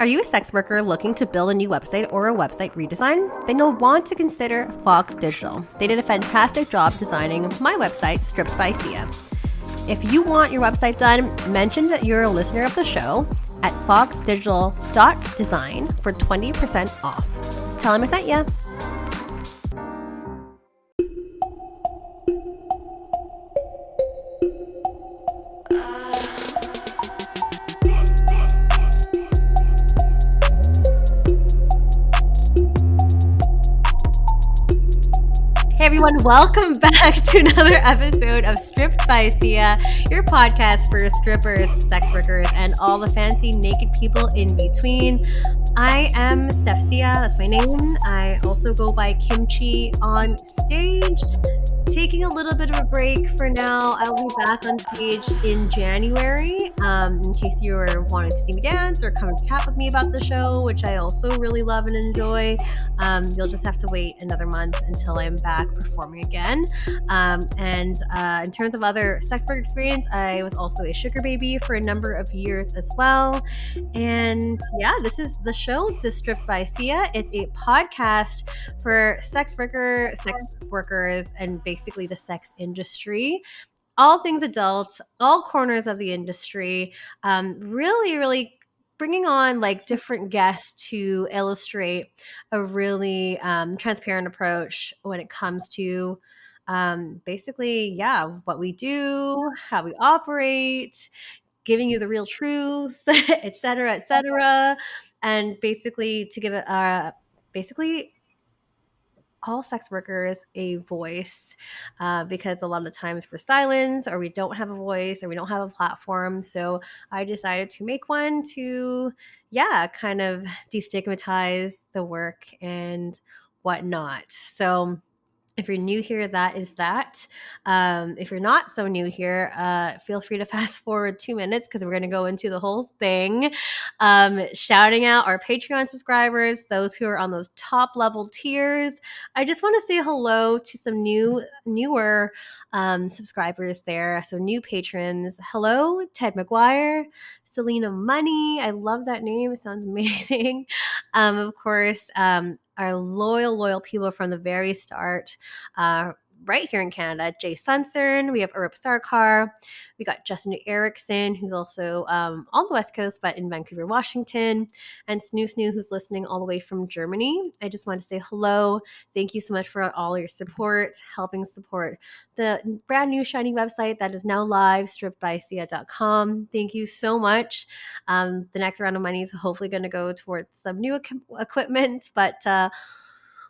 Are you a sex worker looking to build a new website or a website redesign? Then you'll want to consider Fox Digital. They did a fantastic job designing my website, Stripped by Sia. If you want your website done, mention that you're a listener of the show at foxdigital.design for 20% off. Tell them I sent ya. Hey everyone, welcome back to another episode of Stripped by Sia, your podcast for strippers, sex workers, and all the fancy naked people in between. I am Steph Sia, that's my name. I also go by Kimchi on stage. Taking a little bit of a break for now. I'll be back on stage in January, in case you were wanting to see me dance or come chat with me about the show, which I also really love and enjoy. You'll just have to wait another month until I'm back performing again. And in terms of other sex work experience, I was also a sugar baby for a number of years as well. And yeah, this is the show. This is Stripped by Sia. It's a podcast for sex workers, and basically the sex industry. All things adult, all corners of the industry. Really bringing on like different guests to illustrate a really transparent approach when it comes to basically, what we do, how we operate, giving you the real truth, et cetera, and basically to give it basically all sex workers a voice, because a lot of the times we're silenced or we don't have a voice or we don't have a platform. So I decided to make one to, kind of destigmatize the work and whatnot. So if you're new here, that is that. If you're not so new here, feel free to fast forward 2 minutes because we're going to go into the whole thing. Shouting out our Patreon subscribers, those who are on those top level tiers. I just want to say hello to some newer subscribers there. So new patrons. Hello, Ted McGuire, Selena Money. I love that name. It sounds amazing. Of course, our loyal people from the very start, right here in Canada, Jay Sunsern. We have Urup Sarkar. We got Justin Erickson, who's also on the West Coast, but in Vancouver, Washington. And Snoo, who's listening all the way from Germany. I just want to say hello. Thank you so much for all your support, helping support the brand new shiny website that is now live, strippedbysia.com. Thank you so much. The next round of money is hopefully going to go towards some new equipment, but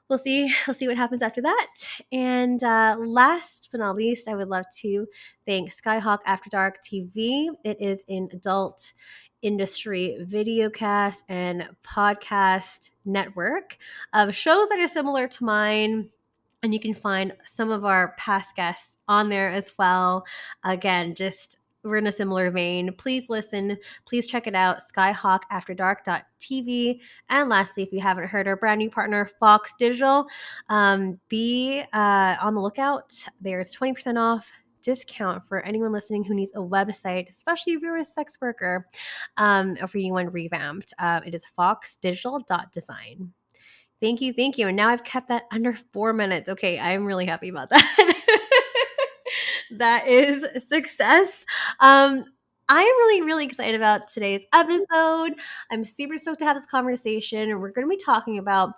we'll see what happens after that. And last but not least, I would love to thank Skyhawk After Dark TV. It is an adult industry videocast and podcast network of shows that are similar to mine. And you can find some of our past guests on there as well. Again, we're in a similar vein. Please listen. Please check it out. skyhawkafterdark.tv. And lastly, if you haven't heard our brand new partner, Fox Digital, be on the lookout. There's 20% off discount for anyone listening who needs a website, especially if you're a sex worker, or if you need one revamped. It is foxdigital.design. Thank you. And now I've kept that under 4 minutes. Okay, I'm really happy about that. That is a success. I'm really excited about today's episode. I'm super stoked to have this conversation, and we're going to be talking about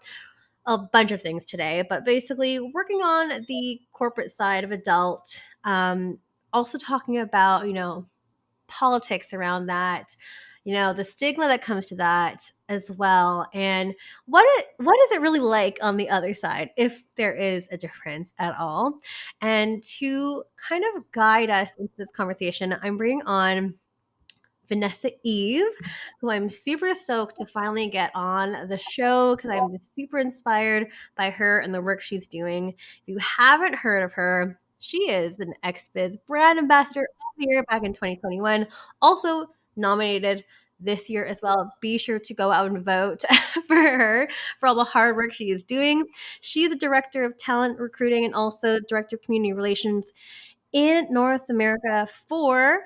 a bunch of things today, but basically working on the corporate side of adult, also talking about, politics around that, the stigma that comes to that as well, and what is it really like on the other side, if there is a difference at all. And to kind of guide us into this conversation, I'm bringing on Vanessa Eve, who I'm super stoked to finally get on the show because I'm just super inspired by her and the work she's doing. If you haven't heard of her, she is an XBiz brand ambassador of the year back in 2021, also nominated this year as well. Be sure to go out and vote for her for all the hard work she is doing. She's a director of talent recruiting and also director of community relations in North America for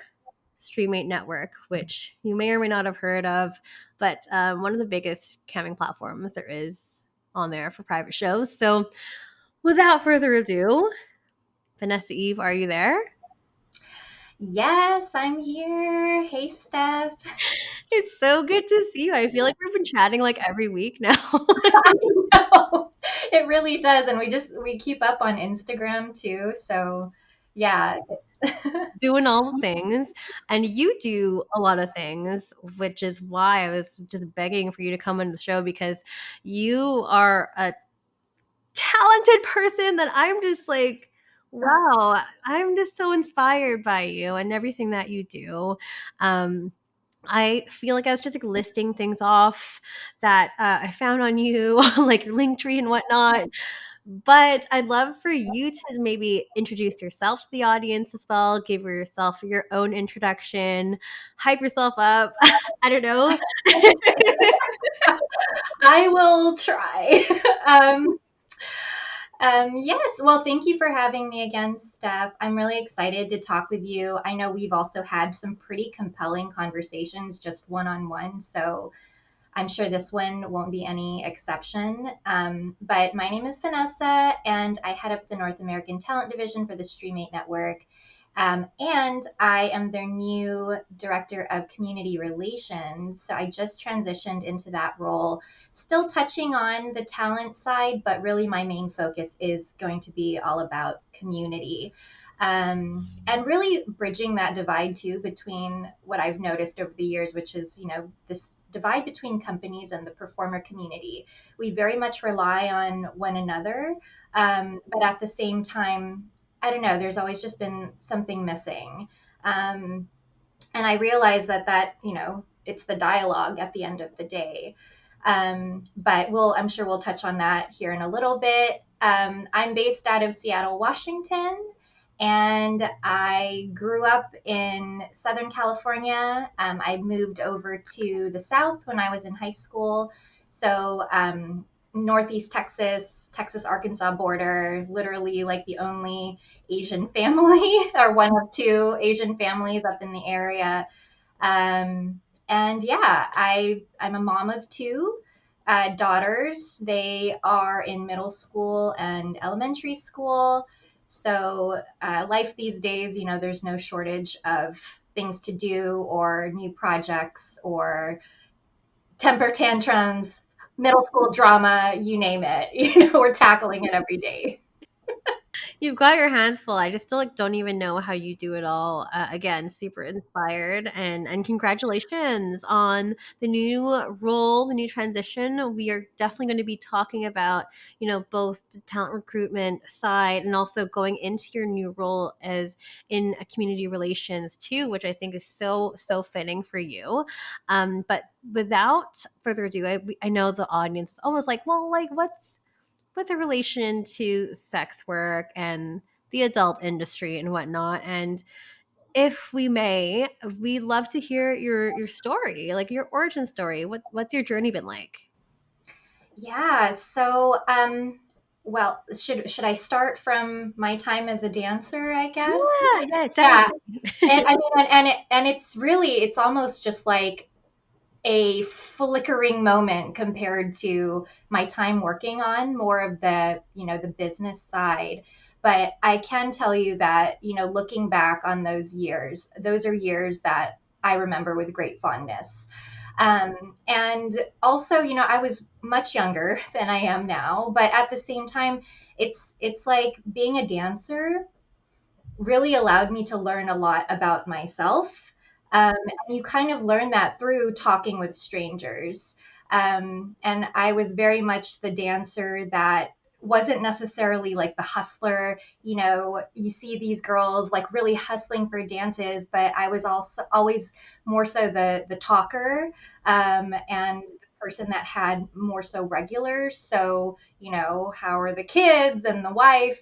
Streamate network, which you may or may not have heard of, but one of the biggest camming platforms there is on there for private shows. So without further ado, Vanessa Eve, are you there? Yes, I'm here. Hey, Steph. It's so good to see you. I feel like we've been chatting like every week now. I know. It really does. And we keep up on Instagram too. So yeah. Doing all the things. And you do a lot of things, which is why I was just begging for you to come on the show because you are a talented person that I'm just like, wow, I'm just so inspired by you and everything that you do. Um, I feel like I was just like listing things off that I found on you, like your link tree and whatnot. But I'd love for you to maybe introduce yourself to the audience as well, give yourself your own introduction, hype yourself up. I don't know. I will try. Um, yes. Well, thank you for having me again, Steph. I'm really excited to talk with you. I know we've also had some pretty compelling conversations just one on one. So I'm sure this one won't be any exception. But my name is Vanessa, and I head up the North American Talent Division for the Streamate Network. And I am their new Director of Community Relations. So I just transitioned into that role, still touching on the talent side, but really my main focus is going to be all about community. And really bridging that divide too between what I've noticed over the years, which is, this divide between companies and the performer community. We very much rely on one another, but at the same time, I don't know, there's always just been something missing. Um, and I realize that it's the dialogue at the end of the day. But I'm sure we'll touch on that here in a little bit. I'm based out of Seattle, Washington, and I grew up in Southern California. I moved over to the South when I was in high school. So, Northeast Texas, Texas Arkansas border, literally like the only Asian family or one of two Asian families up in the area. And yeah, I'm a mom of two daughters. They are in middle school and elementary school. So life these days, there's no shortage of things to do or new projects or temper tantrums, middle school drama, you name it. We're tackling it every day. You've got your hands full. I just still like don't even know how you do it all. Again, super inspired and congratulations on the new role, the new transition. We are definitely going to be talking about both the talent recruitment side and also going into your new role as in a community relations too, which I think is so fitting for you. But without further ado, I know the audience is almost like, well, like what's a relation to sex work and the adult industry and whatnot. And if we may, we'd love to hear your story, like your origin story. What's your journey been like? Yeah. So, well, should I start from my time as a dancer, I guess? Yeah, Yeah. And definitely. I mean, it's almost just like a flickering moment compared to my time working on more of the business side. But I can tell you that, looking back on those years, those are years that I remember with great fondness. And also, I was much younger than I am now, but at the same time, it's like being a dancer really allowed me to learn a lot about myself. And you kind of learn that through talking with strangers. And I was very much the dancer that wasn't necessarily like the hustler. You see these girls like really hustling for dances, but I was also always more so the talker, and the person that had more so regulars. So, how are the kids and the wife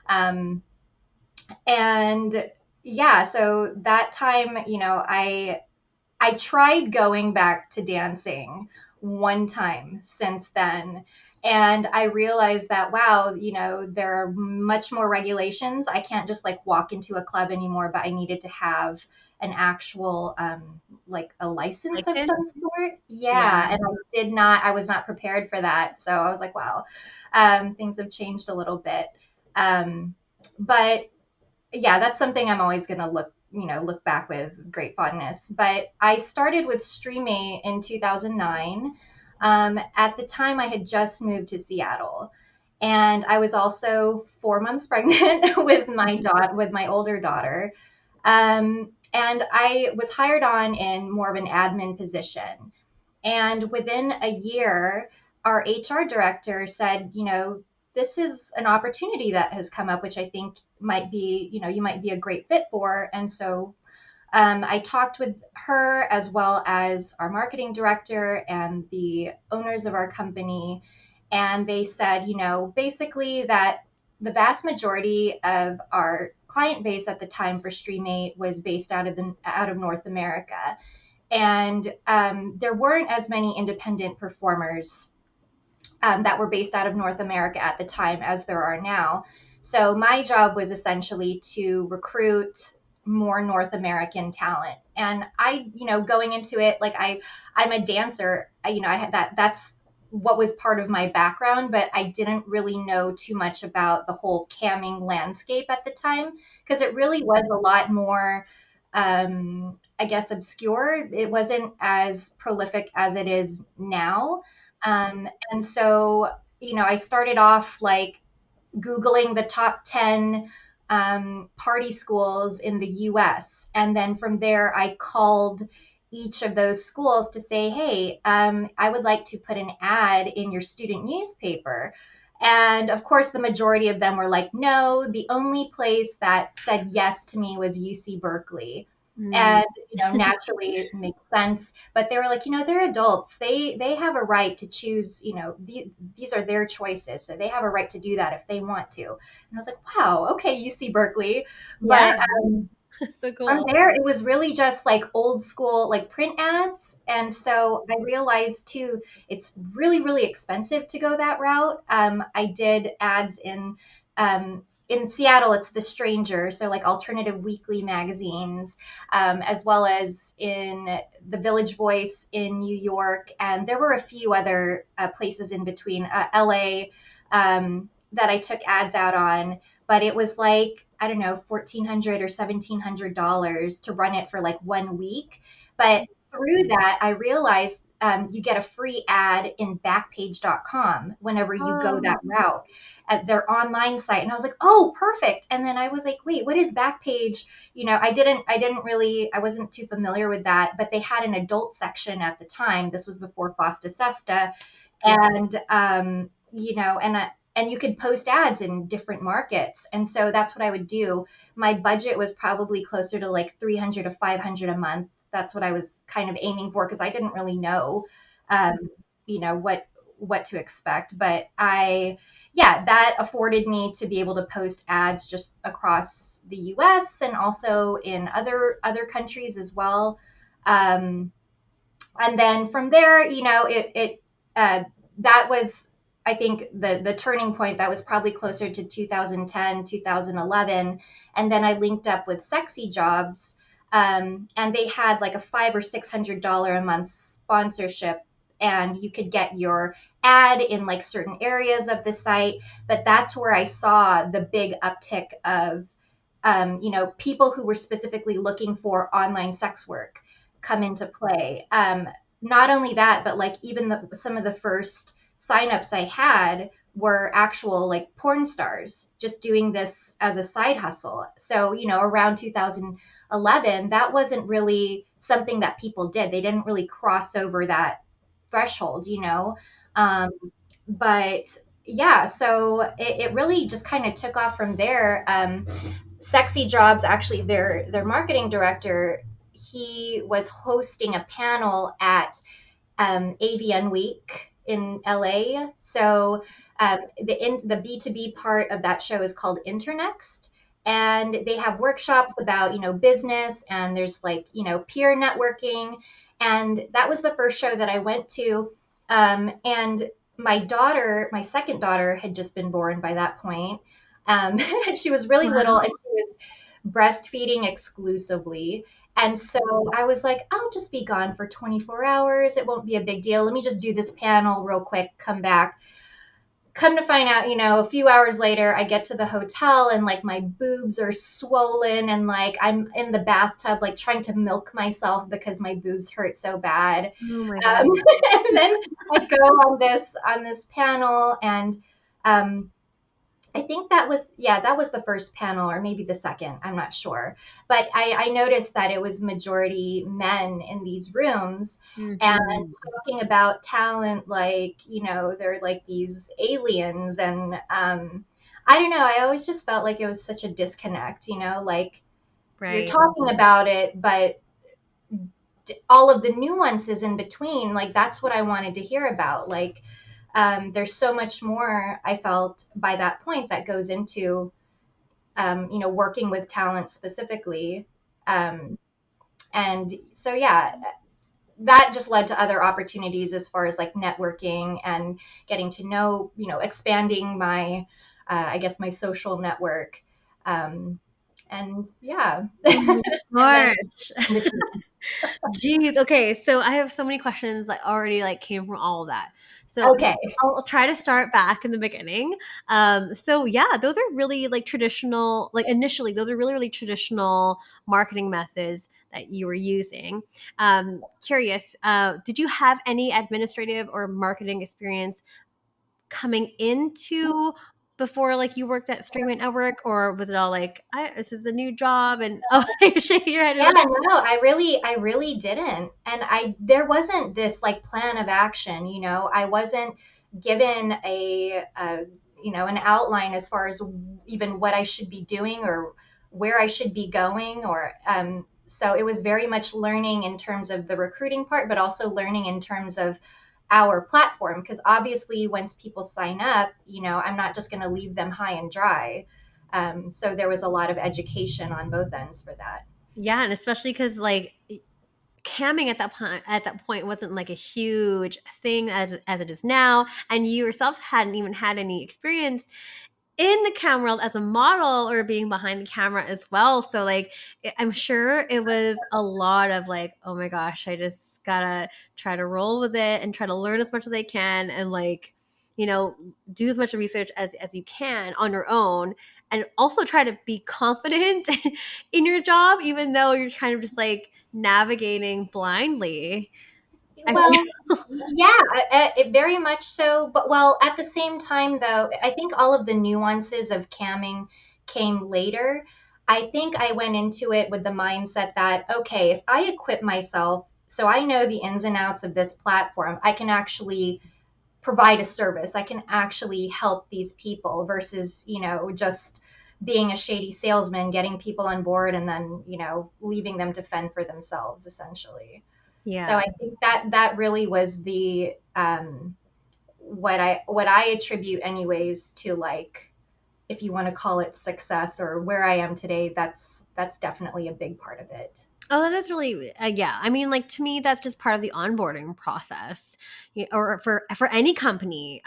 um, and yeah, so that time, I tried going back to dancing one time since then. And I realized that, wow, there are much more regulations. I can't just like walk into a club anymore, but I needed to have an actual like a license of License? some sort. Yeah. Yeah, and I was not prepared for that. So I was like, wow, things have changed a little bit. But yeah, that's something I'm always going to look back with great fondness. But I started with Streamate in 2009. At the time, I had just moved to Seattle, and I was also 4 months pregnant with my older daughter. And I was hired on in more of an admin position. And within a year, our HR director said, this is an opportunity that has come up, which I think might be, you might be a great fit for. And so I talked with her as well as our marketing director and the owners of our company. And they said, basically that the vast majority of our client base at the time for Streamate was based out of North America, and there weren't as many independent performers that were based out of North America at the time as there are now. So my job was essentially to recruit more North American talent. And I, going into it, like I'm a dancer. I had that's what was part of my background, but I didn't really know too much about the whole camming landscape at the time because it really was a lot more, I guess, obscure. It wasn't as prolific as it is now. And so, I started off like Googling the top 10 party schools in the US. And then from there, I called each of those schools to say, hey, I would like to put an ad in your student newspaper. And of course, the majority of them were like, no, the only place that said yes to me was UC Berkeley. Mm. And naturally it makes sense, but they were like, they're adults, they have a right to choose, these are their choices, so they have a right to do that if they want to. And I was like, wow, okay, UC Berkeley. Yeah. But So from cool. there, it was really just like old school, like print ads. And so I realized too, it's really, really expensive to go that route. I did ads in Seattle, it's The Stranger, so like alternative weekly magazines, as well as in the Village Voice in New York. And there were a few other places in between, LA, that I took ads out on, but it was like, I don't know, $1,400 or $1,700 to run it for like 1 week. But through that, I realized you get a free ad in Backpage.com whenever you go that Um, route at their online site. And I was like, oh, perfect. And then I was like, wait, what is Backpage? I wasn't too familiar with that, but they had an adult section at the time. This was before FOSTA SESTA. yeah. And, and you could post ads in different markets. And so that's what I would do. My budget was probably closer to like 300 to 500 a month. That's what I was kind of aiming for because I didn't really know, um, what to expect. But yeah, that afforded me to be able to post ads just across the U.S. and also in other countries as well. Um, and then from there, that was, I think, the turning point. That was probably closer to 2010, 2011. And then I linked up with Sexy Jobs, and they had like a $500 or $600 a month sponsorship, and you could get your ad in like certain areas of the site. But that's where I saw the big uptick of people who were specifically looking for online sex work come into play. Not only that, but like even some of the first signups I had were actual like porn stars just doing this as a side hustle. So, around 2011, that wasn't really something that people did. They didn't really cross over that threshold. Um, but yeah, so it really just kind of took off from there. Sexy Jobs, actually, their marketing director, he was hosting a panel at AVN Week in LA. So the B2B part of that show is called Internext. And they have workshops about, business, and there's like, peer networking. And that was the first show that I went to. And my second daughter had just been born by that point. She was really little, Wow. and she was breastfeeding exclusively. And so I was like, I'll just be gone for 24 hours. It won't be a big deal. Let me just do this panel real quick, come back. Come to find out, a few hours later, I get to the hotel and like my boobs are swollen and like I'm in the bathtub, like trying to milk myself because my boobs hurt so bad. Oh my God. And then I go on this panel, and um, I think that was the first panel, or maybe the second. I'm not sure. But I noticed that it was majority men in these rooms, and Mhm. talking about talent like, they're like these aliens. And I don't know. I always just felt like it was such a disconnect, like you're Right. talking about it, but all of the nuances in between, like that's what I wanted to hear about. Like, there's so much more I felt by that point that goes into, working with talent specifically. Um, and so, yeah, that just led to other opportunities as far as like networking and getting to know, expanding my, I guess, my social network. Um, and yeah, Oh and then my gosh. Jeez. Okay. So I have so many questions that already like came from all of that. So okay. I'll try to start back in the beginning. So yeah, those are really like traditional, like initially, those are really, really traditional marketing methods that you were using. Curious, did you have any administrative or marketing experience coming into before like you worked at Streaming Network, or was it all like this is a new job and oh you're shaking your head, you're Yeah, like no, I really didn't. And there wasn't this like plan of action, I wasn't given an outline as far as even what I should be doing or where I should be going, or, so it was very much learning in terms of the recruiting part, but also learning in terms of our platform. Because obviously, once people sign up, I'm not just going to leave them high and dry. So there was a lot of education on both ends for that. yeah, and especially because like camming at that point wasn't like a huge thing as it is now, and you yourself hadn't even had any experience in the camera world as a model or being behind the camera as well. So like I'm sure it was a lot of like, oh my gosh, I just gotta try to roll with it and try to learn as much as I can and like, you know, do as much research as you can on your own and also try to be confident in your job, even though you're kind of just like navigating blindly. I feel Well, yeah, it very much so. But well, at the same time, though, I think all of the nuances of camming came later. I think I went into it with the mindset that, okay, if I equip myself so I know the ins and outs of this platform, I can actually provide a service. I can actually help these people versus, just being a shady salesman, getting people on board and then, leaving them to fend for themselves, essentially. So yeah. I think that really was the, what I attribute anyways to, like, if you want to call it success or where I am today, that's definitely a big part of it. Oh, that is really yeah. I mean, like to me, that's just part of the onboarding process, or for any company,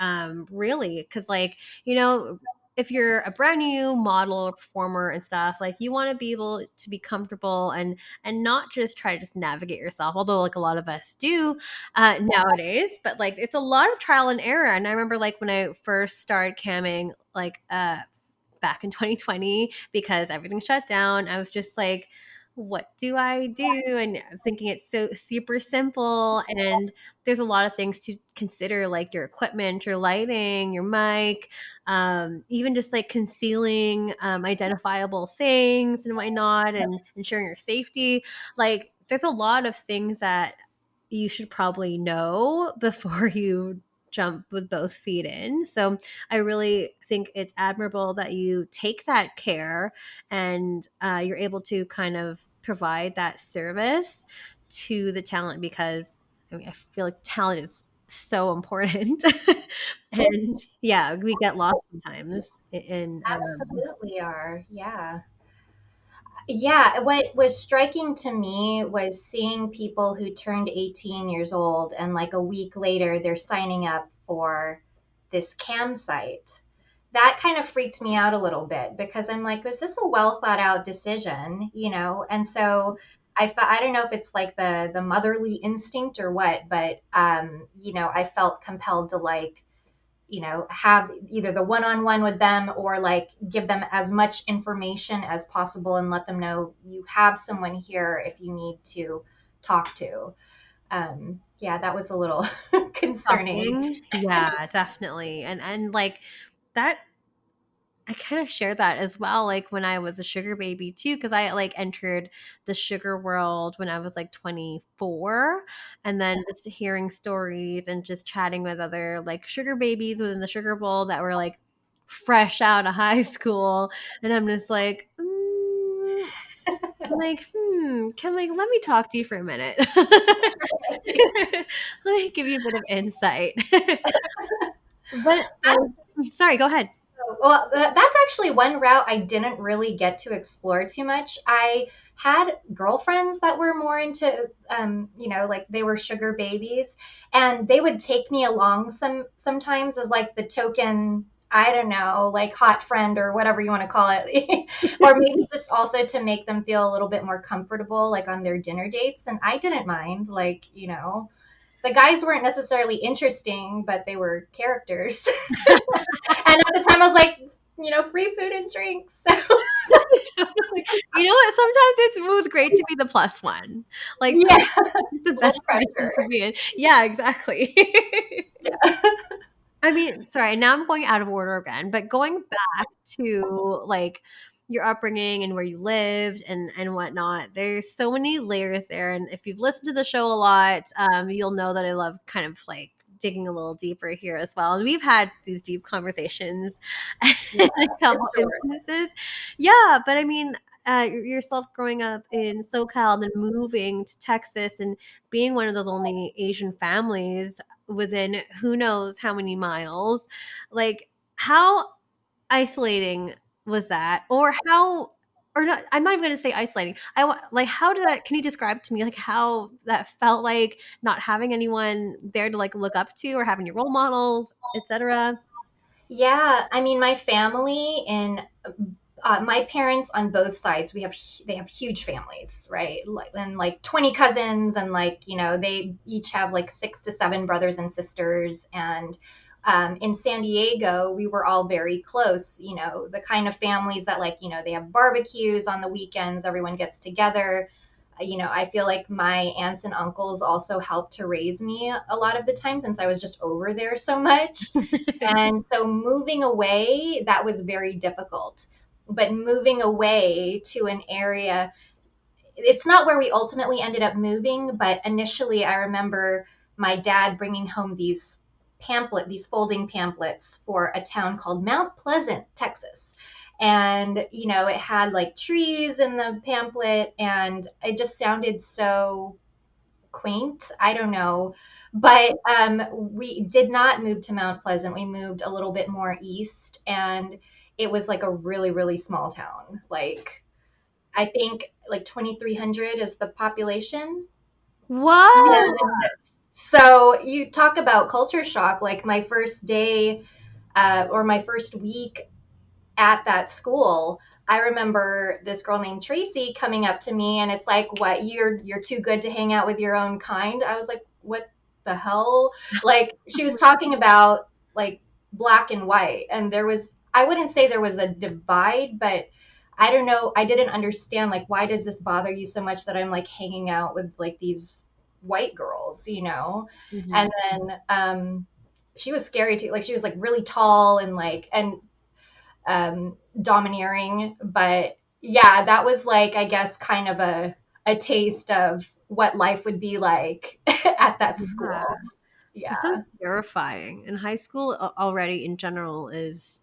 really, because like you know, if you're a brand new model or performer and stuff, like you want to be able to be comfortable and not just try to just navigate yourself. Although like a lot of us do nowadays, but like it's a lot of trial and error. And I remember like when I first started camming, like back in 2020 because everything shut down. I was just like, what do I do? And thinking it's so super simple. And there's a lot of things to consider, like your equipment, your lighting, your mic, even just like concealing identifiable things and whatnot, and ensuring your safety. Like, there's a lot of things that you should probably know before you jump with both feet in. So I really think it's admirable that you take that care and you're able to kind of provide that service to the talent because I mean, I feel like talent is so important. And yeah, we get lost sometimes in Absolutely are. Yeah. Yeah, what was striking to me was seeing people who turned 18 years old and like a week later they're signing up for this campsite. That kind of freaked me out a little bit because I'm like, was this a well thought out decision? And so I don't know if it's like the motherly instinct or what, but I felt compelled to like, have either the one-on-one with them or like give them as much information as possible and let them know you have someone here if you need to talk to. Yeah, that was a little concerning. Shocking. Yeah, definitely. And like that I kind of share that as well. Like when I was a sugar baby too, because I like entered the sugar world when I was like 24. And then just hearing stories and just chatting with other like sugar babies within the sugar bowl that were like fresh out of high school. And I'm just like, like, can like let me talk to you for a minute. Let me give you a bit of insight. But like, sorry, go ahead. Well, that's actually one route I didn't really get to explore too much. I had girlfriends that were more into, like they were sugar babies, and they would take me along sometimes as like the token, I don't know, like hot friend or whatever you want to call it, or maybe just also to make them feel a little bit more comfortable, like on their dinner dates. And I didn't mind, like, the guys weren't necessarily interesting, but they were characters. And at the time, I was like, free food and drinks. So Totally. You know what? Sometimes it was great to be the plus one. Like yeah, it's the low best position pressure. to be in. Yeah, exactly. Yeah. I mean, sorry, now I'm going out of order again, but going back to like your upbringing and where you lived and whatnot, there's so many layers there. And if you've listened to the show a lot, you'll know that I love kind of like digging a little deeper here as well. And we've had these deep conversations Yeah, in a for couple sure. instances. Yeah, but I mean, yourself growing up in SoCal and then moving to Texas and being one of those only Asian families within who knows how many miles. Like, how isolating was that? Or how, or not, I'm not even going to say isolating. Like, how did that, can you describe to me, like, how that felt like not having anyone there to, like, look up to or having your role models, etc.? Yeah, I mean, my family and my parents on both sides, they have huge families, right? And like 20 cousins, and like they each have like 6 to 7 brothers and sisters. And in San Diego, we were all very close. The kind of families that like they have barbecues on the weekends, everyone gets together. I feel like my aunts and uncles also helped to raise me a lot of the time since I was just over there so much. And so moving away, that was very difficult. But moving away to an area, it's not where we ultimately ended up moving, but initially I remember my dad bringing home these folding pamphlets for a town called Mount Pleasant, Texas. And, it had like trees in the pamphlet, and it just sounded so quaint. I don't know. But we did not move to Mount Pleasant. We moved a little bit more east, and it was like a really, really small town. Like, I think like 2,300 is the population. Whoa! And so you talk about culture shock. Like, my first day or my first week at that school, I remember this girl named Tracy coming up to me, and it's like, "What, you're too good to hang out with your own kind?" I was like, "What the hell?" Like, she was talking about like black and white, and I wouldn't say there was a divide, but I don't know, I didn't understand, like, why does this bother you so much that I'm like hanging out with like these white girls? Mhm. And then she was scary too. Like, she was like really tall and like domineering. But yeah, that was like, I guess, kind of a taste of what life would be like at that Yeah. school. That Yeah. sounds terrifying. And high school already in general is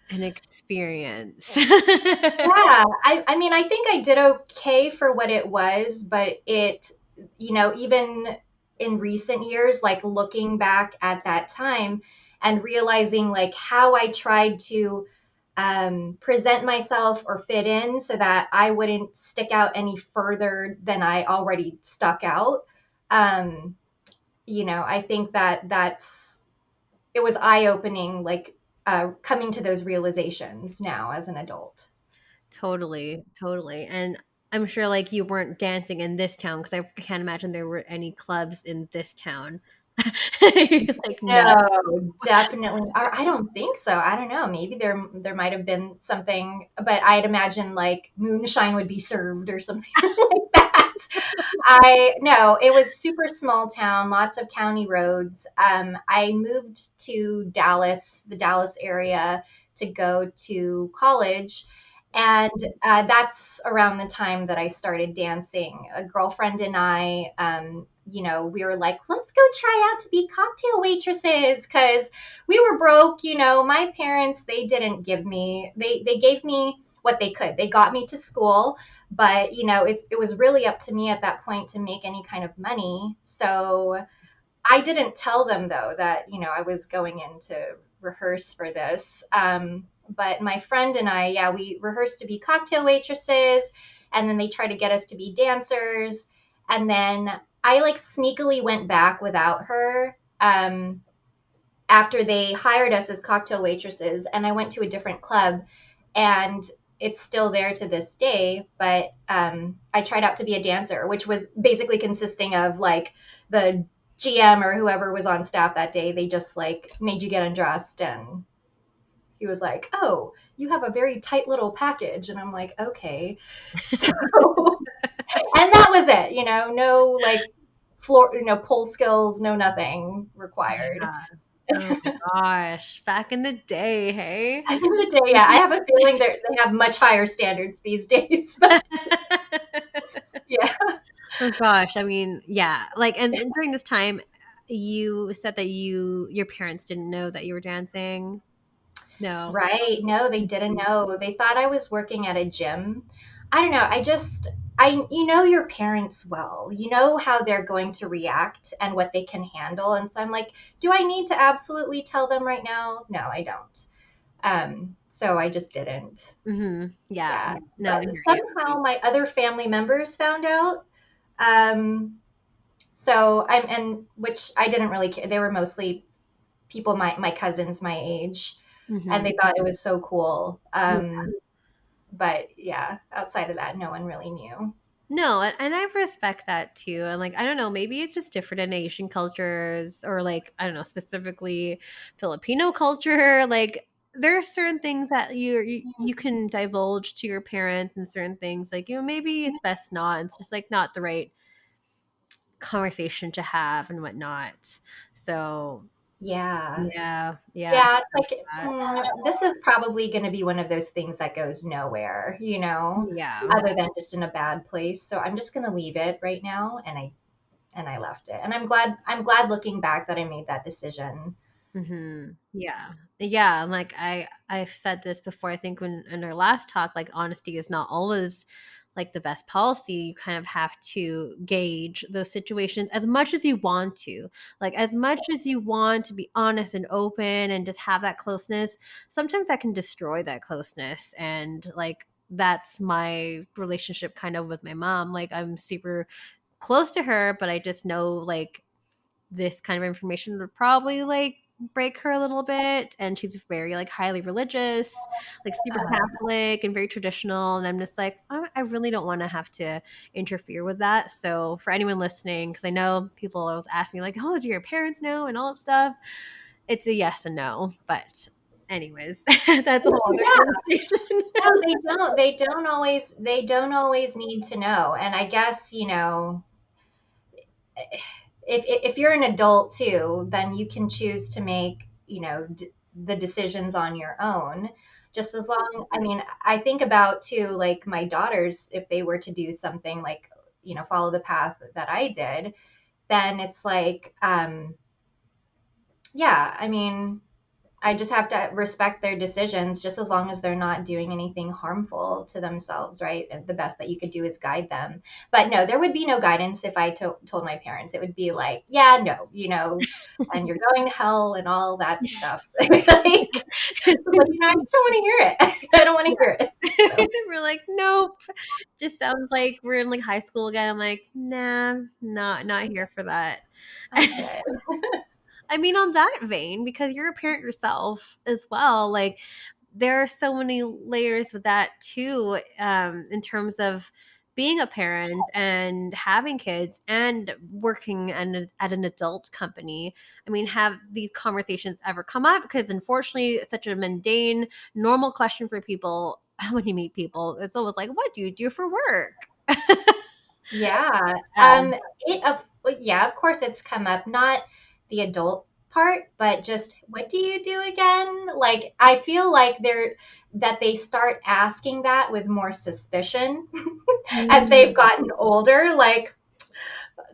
an experience. Yeah. I mean, I think I did okay for what it was, but even in recent years, like looking back at that time and realizing like how I tried to present myself or fit in so that I wouldn't stick out any further than I already stuck out. Um, I think it was eye opening, like coming to those realizations now as an adult. Totally, totally. And I'm sure like you weren't dancing in this town because I can't imagine there were any clubs in this town. You're like, no. No, definitely. Or I don't think so. I don't know. Maybe there might have been something, but I'd imagine like moonshine would be served or something like that. I no, it was super small town, lots of county roads. I moved to Dallas, the Dallas area, to go to college, and that's around the time that I started dancing. A girlfriend and I, we were like, let's go try out to be cocktail waitresses because we were broke. My parents, they didn't give me, they gave me what they could. They got me to school, but it was really up to me at that point to make any kind of money. So I didn't tell them though that I was going in to rehearse for this. But my friend and I, yeah, we rehearsed to be cocktail waitresses, and then they tried to get us to be dancers, and then I like sneakily went back without her. After they hired us as cocktail waitresses, and I went to a different club, and it's still there to this day. But I tried out to be a dancer, which was basically consisting of like the GM or whoever was on staff that day. They just like made you get undressed, and he was like, "Oh, you have a very tight little package," and I'm like, "Okay." So, and that was it. No like floor, pole skills, no nothing required. Yeah. Oh my gosh. Back in the day, hey? I think the day, yeah, I have a feeling they have much higher standards these days. But yeah, Oh gosh. I mean, yeah. Like, and during this time, you said that your parents didn't know that you were dancing. No. right. No, they didn't know. They thought I was working at a gym. I don't know. You know your parents well. You know how they're going to react and what they can handle. And so I'm like, do I need to absolutely tell them right now? No, I don't. So I just didn't. Mm-hmm. Yeah. Yeah. No, I But hear you. somehow my other family members found out. Um, so and which I didn't really care. They were mostly people my cousins my age, and Mm-hmm. they thought it was so cool. Yeah. But yeah, outside of that, no one really knew. No, and I respect that too. And like, I don't know, maybe it's just different in Asian cultures or like, I don't know, specifically Filipino culture. Like, there are certain things that you can divulge to your parents and certain things like, maybe it's best not. It's just like not the right conversation to have and whatnot. So, Yeah. yeah, yeah. Yeah, it's like, That. this is probably going to be one of those things that goes nowhere, Yeah. other than just in a bad place. So I'm just going to leave it right now, and I left it. And I'm glad looking back that I made that decision. Yeah. Yeah. And like I've said this before, I think when in our last talk, like honesty is not always like the best policy. You kind of have to gauge those situations as much as you want to. Like as much as you want to be honest and open and just have that closeness, sometimes that can destroy that closeness. And like that's my relationship kind of with my mom. Like I'm super close to her, but I just know like this kind of information would probably like break her a little bit, and she's very like highly religious, like super Catholic and very traditional, and I'm just like I really don't want to have to interfere with that. So for anyone listening, because I know people always ask me like, oh, do your parents know and all that stuff, it's a yes and no. But anyways, that's a whole other Yeah. conversation. No, they don't. They don't always need to know. And I guess, if you're an adult too, then you can choose to make, the decisions on your own. Just as long, I mean, I think about too, like my daughters, if they were to do something like, follow the path that I did, then it's like, yeah, I mean, I just have to respect their decisions just as long as they're not doing anything harmful to themselves, right? And the best that you could do is guide them. But no, there would be no guidance if I told my parents. It would be like, yeah, no, and you're going to hell and all that stuff. Like, I just don't want to hear it. I don't want to hear it. So, We're like, nope. Just sounds like we're in like high school again. I'm like, nah, not here for that. I'm good. I mean, on that vein, because you're a parent yourself as well, like, there are so many layers with that too, in terms of being a parent and having kids and working at an adult company, I mean, have these conversations ever come up? Because unfortunately, it's such a mundane, normal question for people when you meet people. It's always like, what do you do for work? Yeah. Um, Yeah, of course it's come up, not the adult part, but just what do you do again? Like I feel like they start asking that with more suspicion as they've gotten older. Like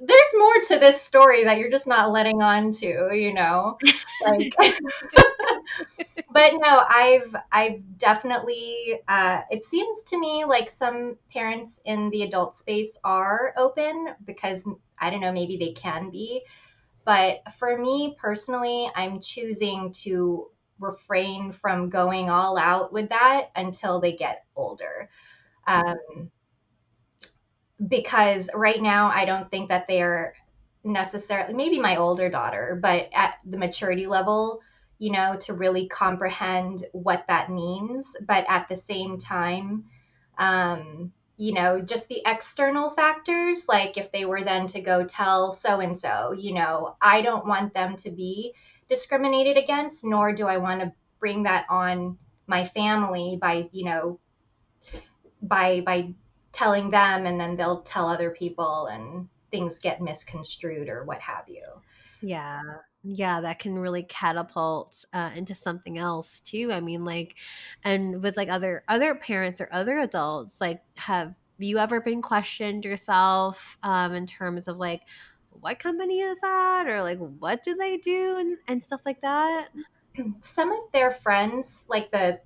there's more to this story that you're just not letting on to, you know? Like but no, I've definitely it seems to me like some parents in the adult space are open because I don't know, maybe they can be. But for me personally, I'm choosing to refrain from going all out with that until they get older. Um, because right now I don't think that they're necessarily, maybe my older daughter, but at the maturity level, you know, to really comprehend what that means. But at the same time, you know, just the external factors, like if they were then to go tell so and so, you know, I don't want them to be discriminated against, nor do I want to bring that on my family by, you know, by telling them and then they'll tell other people and things get misconstrued or what have you. Yeah. Yeah, that can really catapult into something else too. I mean, like, and with like other parents or other adults, like, have you ever been questioned yourself in terms of like, what company is that, or like, what do they do, and stuff like that? Some of their friends, like the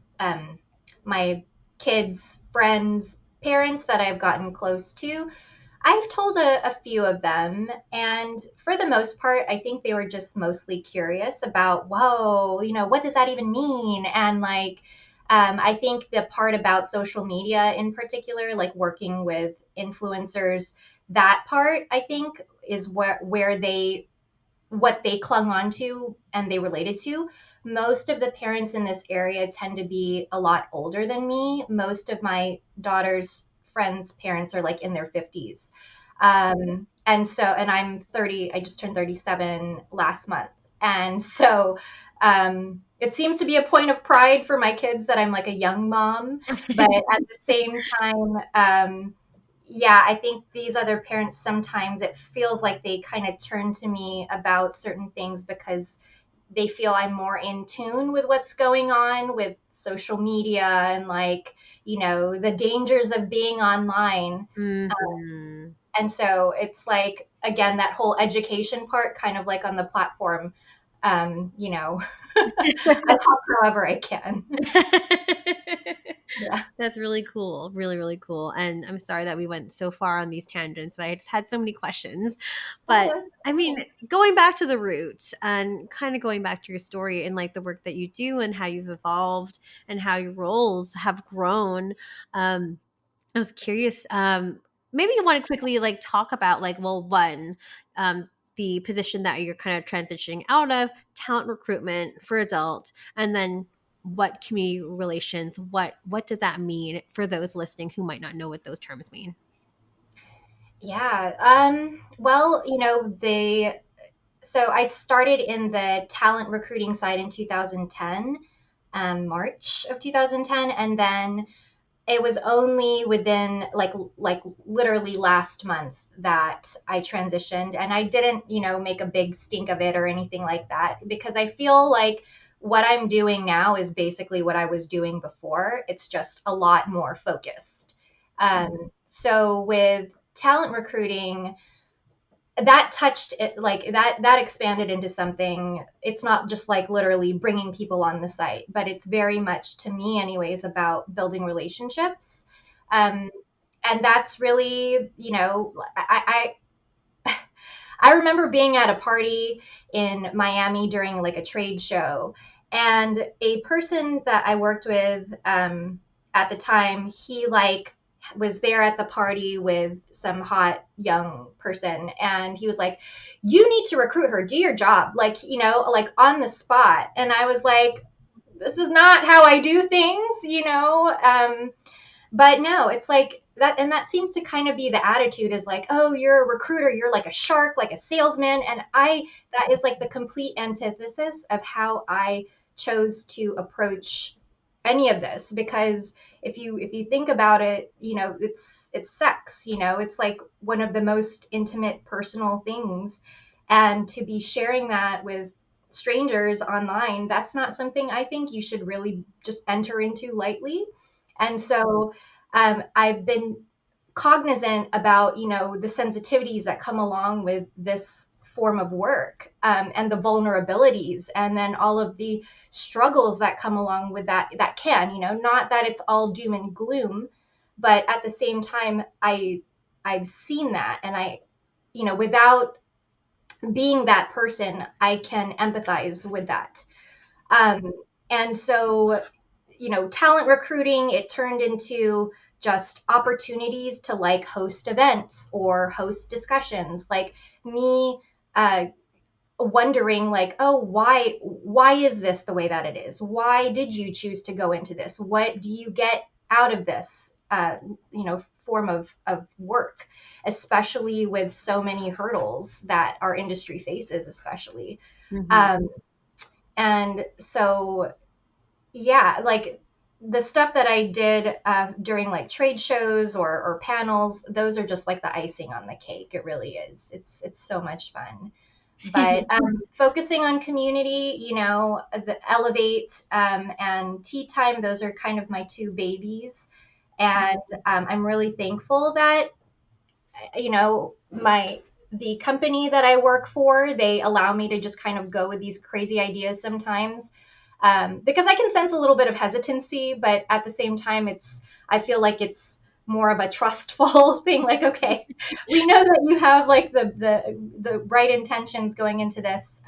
my kids' friends' parents that I've gotten close to, I've told a few of them, and for the most part, I think they were just mostly curious about, whoa, you know, what does that even mean? And like, I think the part about social media in particular, like working with influencers, that part I think is where they what they clung on to and they related to. Most of the parents in this area tend to be a lot older than me. Most of my daughter's friends' parents are like in their 50s. And I'm 30, I just turned 37 last month. And so it seems to be a point of pride for my kids that I'm like a young mom. But at the same time, yeah, I think these other parents sometimes it feels like they kind of turn to me about certain things because they feel I'm more in tune with what's going on with social media and like, you know, the dangers of being online. Hmm. And so it's like, again, that whole education part, kind of like on the platform, you know, I help however I can. Yeah. That's really cool. Really, really cool. And I'm sorry that we went so far on these tangents, but I just had so many questions. Oh, But that's I mean, okay. going back to the roots and kind of going back to your story and like the work that you do and how you've evolved and how your roles have grown. I was curious. Maybe you want to quickly like talk about like, well, one, the position that you're kind of transitioning out of, talent recruitment for adult, and then what community relations, what does that mean for those listening who might not know what those terms mean? Yeah. Well, you know, so I started in the talent recruiting side in 2010, March of 2010, and then it was only within like literally last month that I transitioned, and I didn't, you know, make a big stink of it or anything like that because I feel like what I'm doing now is basically what I was doing before. It's just a lot more focused. So with talent recruiting, that touched it, like that expanded into something. It's not just like literally bringing people on the site, but it's very much, to me anyways, about building relationships. um, and that's really, you know, I remember being at a party in Miami during like a trade show, and a person that I worked with at the time, he like was there at the party with some hot young person, and he was like, "You need to recruit her. Do your job, like, you know, like on the spot." And I was like, "This is not how I do things, you know." But no, it's like that seems to kind of be the attitude, is like, oh, you're a recruiter, you're like a shark, like a salesman. And that is like the complete antithesis of how I chose to approach any of this. Because if you think about it, it's sex, it's like one of the most intimate personal things. And to be sharing that with strangers online, that's not something I think you should really just enter into lightly. And so I've been cognizant about, the sensitivities that come along with this form of work, and the vulnerabilities, and then all of the struggles that come along with that can, not that it's all doom and gloom, but at the same time, I've seen that, and without being that person, I can empathize with that. Um, and so, talent recruiting, it turned into just opportunities to like host events or host discussions. Like me wondering, like, oh, why is this the way that it is? Why did you choose to go into this? What do you get out of this form of work, especially with so many hurdles that our industry faces, especially. Mm-hmm. um, and so, yeah, like the stuff that I did during like trade shows or panels, those are just like the icing on the cake. It really is. It's so much fun. But focusing on community, the Elevate and Tea Time, those are kind of my two babies. And I'm really thankful that, the company that I work for, they allow me to just kind of go with these crazy ideas sometimes, because I can sense a little bit of hesitancy, but at the same time, I feel like it's more of a trustful thing. Like, okay, we know that you have like the right intentions going into this,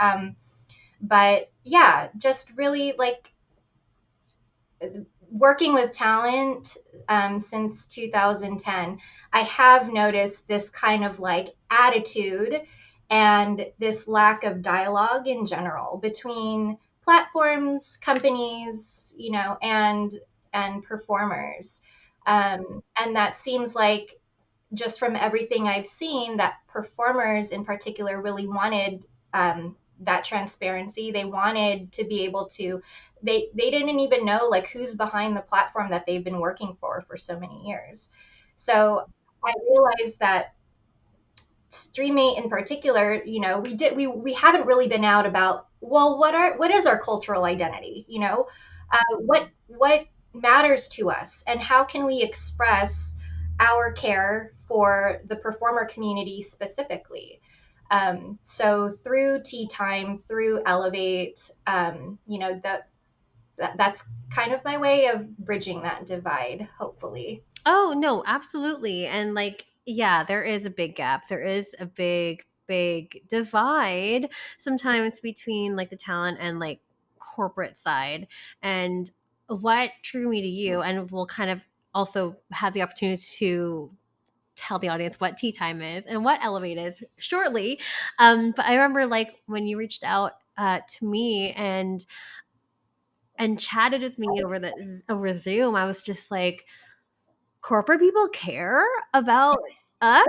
but yeah, just really like working with talent since 2010, I have noticed this kind of like attitude and this lack of dialogue in general between platforms, companies, and performers. And that seems like, just from everything I've seen, that performers in particular really wanted that transparency. They wanted to be able to. They didn't even know like who's behind the platform that they've been working for so many years. So I realized that Streamate in particular, we haven't really been out about, well, what is our cultural identity? What matters to us, and how can we express our care for the performer community specifically? So through Tea Time, through Elevate, that's kind of my way of bridging that divide, hopefully. Oh, no, absolutely. And like, yeah, there is a big gap. There is a big divide sometimes between like the talent and like corporate side. And what drew me to you, and we'll kind of also have the opportunity to tell the audience what tea time is and what Elevate is shortly. But I remember like when you reached out to me and chatted with me over Zoom, I was just like, corporate people care about us.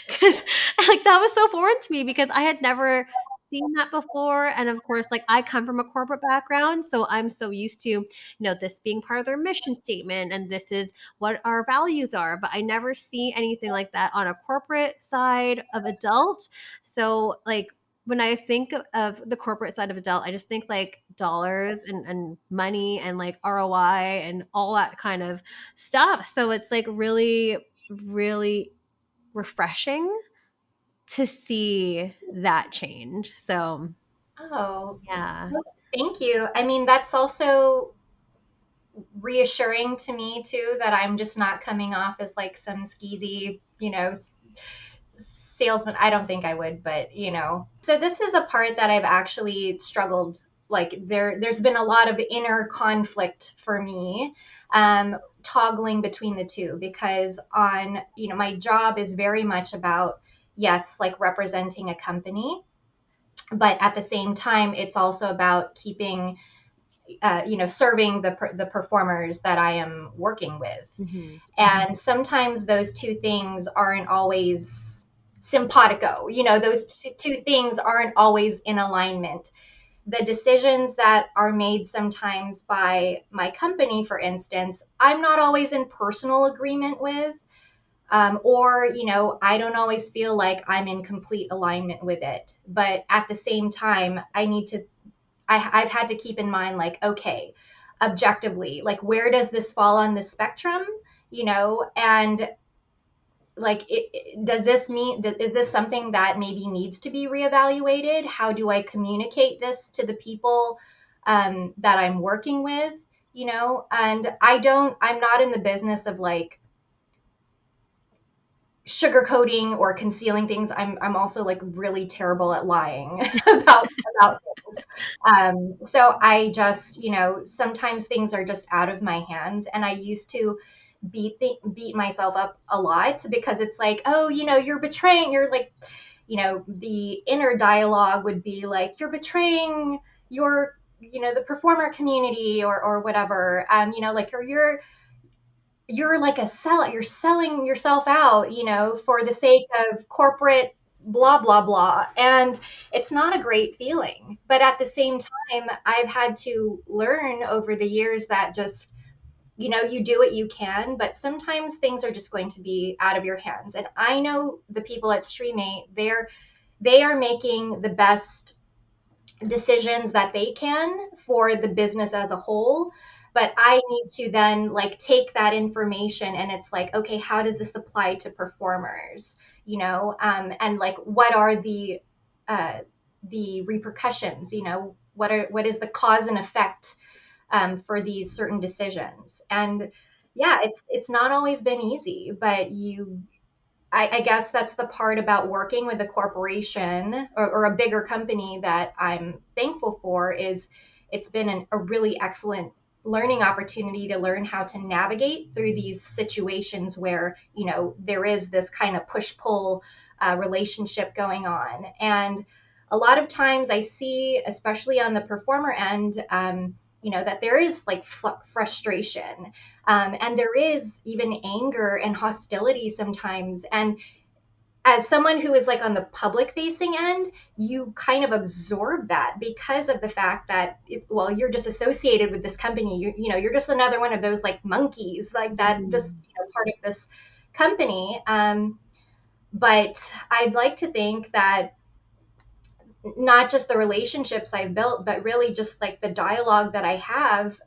Because like that was so foreign to me, because I had never seen that before. And of course, like I come from a corporate background, so I'm so used to, this being part of their mission statement and this is what our values are, but I never see anything like that on a corporate side of adult. So like when I think of the corporate side of adult, I just think like dollars and money and like ROI and all that kind of stuff. So it's like really, really refreshing to see that change. So Oh, yeah. well, thank you. I mean, that's also reassuring to me too, that I'm just not coming off as like some skeezy, salesman. I don't think I would, but So this is a part that I've actually struggled. Like there's been a lot of inner conflict for me, toggling between the two, because my job is very much about, yes, like representing a company, but at the same time, it's also about keeping serving the performers that I am working with. Mm-hmm. And sometimes those two things aren't always simpatico. Those two things aren't always in alignment. The decisions that are made sometimes by my company, for instance, I'm not always in personal agreement with. Or, I don't always feel like I'm in complete alignment with it. But at the same time, I've had to keep in mind, like, okay, objectively, like, where does this fall on the spectrum? And like, does this mean, is this something that maybe needs to be reevaluated? How do I communicate this to the people that I'm working with? And I'm not in the business of like sugarcoating or concealing things. I'm also like really terrible at lying about things. So I just, sometimes things are just out of my hands, and I used to beat myself up a lot because it's like, oh, you're betraying. You're like, the inner dialogue would be like, you're betraying your, the performer community or whatever. Like, or you're like a sellout. You're selling yourself out, for the sake of corporate blah, blah, blah. And it's not a great feeling. But at the same time, I've had to learn over the years that just, you do what you can, but sometimes things are just going to be out of your hands. And I know the people at Streamate, they are making the best decisions that they can for the business as a whole, but I need to then like take that information, and it's like, okay, how does this apply to performers, and like what are the repercussions, what is the cause and effect for these certain decisions. And yeah, it's not always been easy, but I guess that's the part about working with a corporation or a bigger company that I'm thankful for, is it's been a really excellent learning opportunity to learn how to navigate through these situations where, there is this kind of push-pull relationship going on. And a lot of times I see, especially on the performer end, that there is like frustration, and there is even anger and hostility sometimes. And as someone who is like on the public facing end, you kind of absorb that because of the fact that, well, you're just associated with this company. You're just another one of those like monkeys, like that, just part of this company. But I'd like to think that not just the relationships I've built, but really just like the dialogue that I have,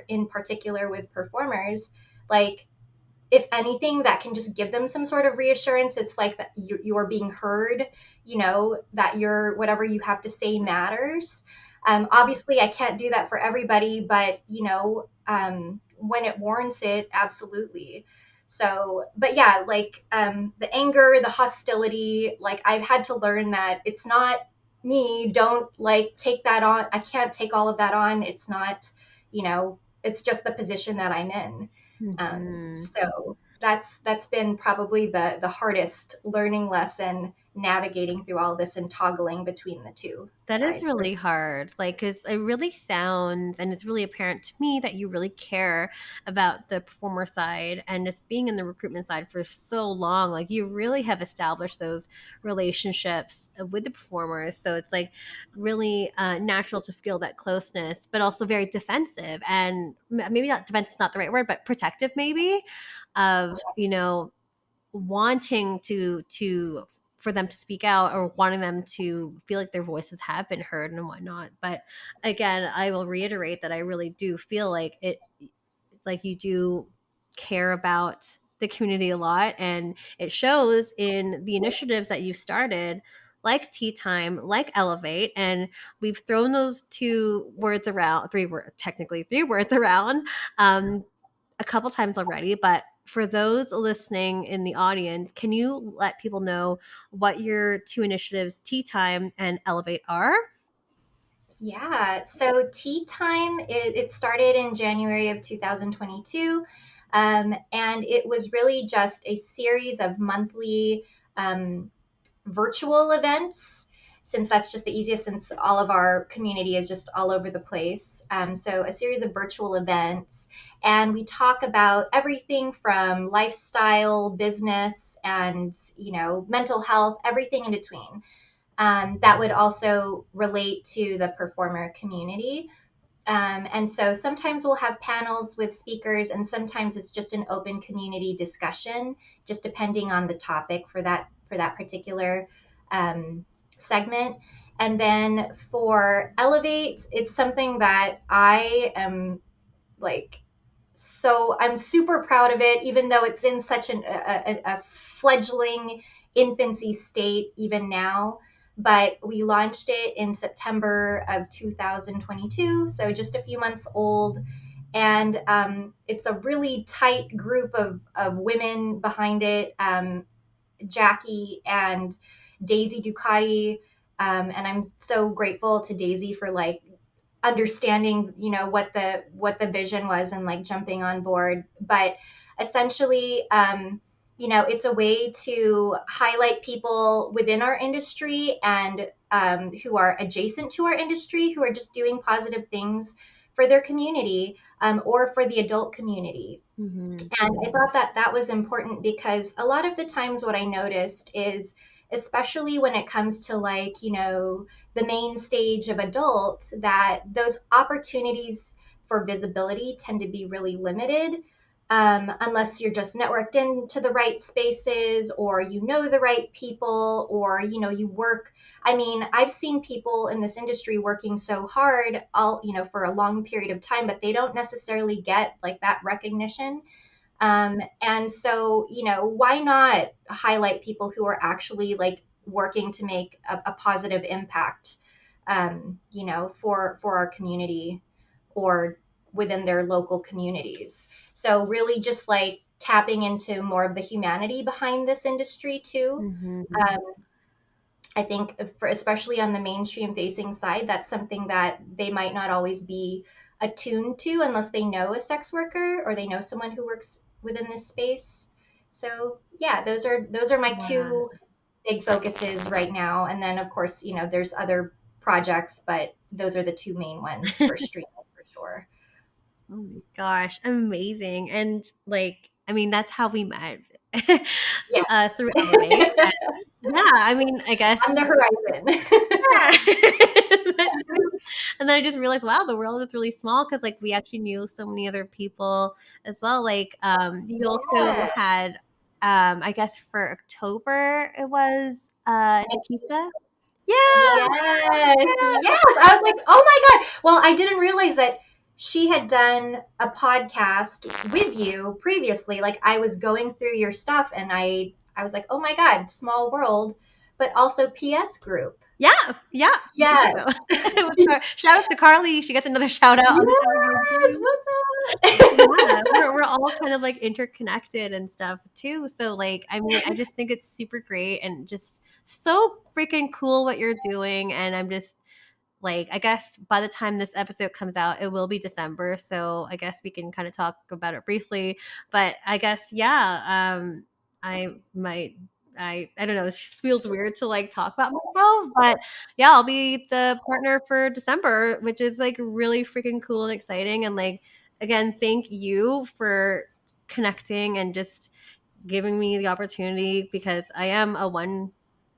in particular with performers, like, if anything, that can just give them some sort of reassurance. It's like that you're being heard, that whatever you have to say matters. Obviously, I can't do that for everybody, but, when it warrants it, absolutely. So, but yeah, like, the anger, the hostility, like, I've had to learn that it's not me. Don't like take that on. I can't take all of that on. It's not, it's just the position that I'm in. Mm-hmm. So that's been probably the hardest learning lesson, navigating through all this and toggling between the two That is sides. really hard. Like, because it really sounds and it's really apparent to me that you really care about the performer side and just being in the recruitment side for so long. Like, you really have established those relationships with the performers. So it's like really natural to feel that closeness, but also very defensive and maybe not defensive is not the right word, but protective maybe of, wanting to for them to speak out or wanting them to feel like their voices have been heard and whatnot. But again, I will reiterate that I really do feel like it, like you do care about the community a lot, and it shows in the initiatives that you've started, like Tea Time, like Elevate. And we've thrown those two words around, technically three words around, a couple times already, but for those listening in the audience, can you let people know what your two initiatives, Tea Time and Elevate, are? Yeah, so Tea Time, it started in January of 2022, and it was really just a series of monthly virtual events. since that's just the easiest, since all of our community is just all over the place. So a series of virtual events, and we talk about everything from lifestyle, business, and mental health, everything in between. That would also relate to the performer community. And so sometimes we'll have panels with speakers, and sometimes it's just an open community discussion, just depending on the topic for that particular segment. And then for Elevate, it's something that I am like, so I'm super proud of it, even though it's in such a fledgling infancy state even now. But we launched it in September of 2022, so just a few months old. And it's a really tight group of women behind it, Jackie and Daisy Ducati. And I'm so grateful to Daisy for like understanding what the vision was and like jumping on board. But essentially, it's a way to highlight people within our industry and who are adjacent to our industry, who are just doing positive things for their community, or for the adult community. Mm-hmm. And I thought that was important because a lot of the times what I noticed is, especially when it comes to like, the main stage of adults, that those opportunities for visibility tend to be really limited, unless you're just networked into the right spaces, or the right people, or you work. I mean, I've seen people in this industry working so hard all for a long period of time, but they don't necessarily get like that recognition. And so, why not highlight people who are actually like working to make a positive impact, for our community or within their local communities. So really just like tapping into more of the humanity behind this industry too. Mm-hmm. I think especially on the mainstream facing side, that's something that they might not always be attuned to unless they know a sex worker or they know someone who works within this space. So yeah, those are my two big focuses right now. And then of course, there's other projects, but those are the two main ones for streaming for sure. Oh my gosh, amazing. And like, I mean, that's how we met. Yes. Through Elevate. And yeah, I mean, I On guess the horizon. yeah. And then I just realized, wow, the world is really small because like we actually knew so many other people as well. Like you also Yes. had I guess for October it was Nikita. Yeah. Yes, Yeah. yes. I was like, oh my God. Well, I didn't realize that she had done a podcast with you previously. Like I was going through your stuff and I was like, oh my God, small world, but also PS group. Yeah, yeah. Yes. Shout out to Carly. She gets another shout out on Yes, the what's yeah, up? we're all kind of like interconnected and stuff too. So like, I mean, I just think it's super great and just so freaking cool what you're doing. And I'm just like, I guess by the time this episode comes out, it will be December. So I guess we can kind of talk about it briefly. But I guess, yeah, I might. I don't know. It just feels weird to like talk about myself, but yeah, I'll be the partner for December, which is like really freaking cool and exciting. And like, again, thank you for connecting and just giving me the opportunity because I am a one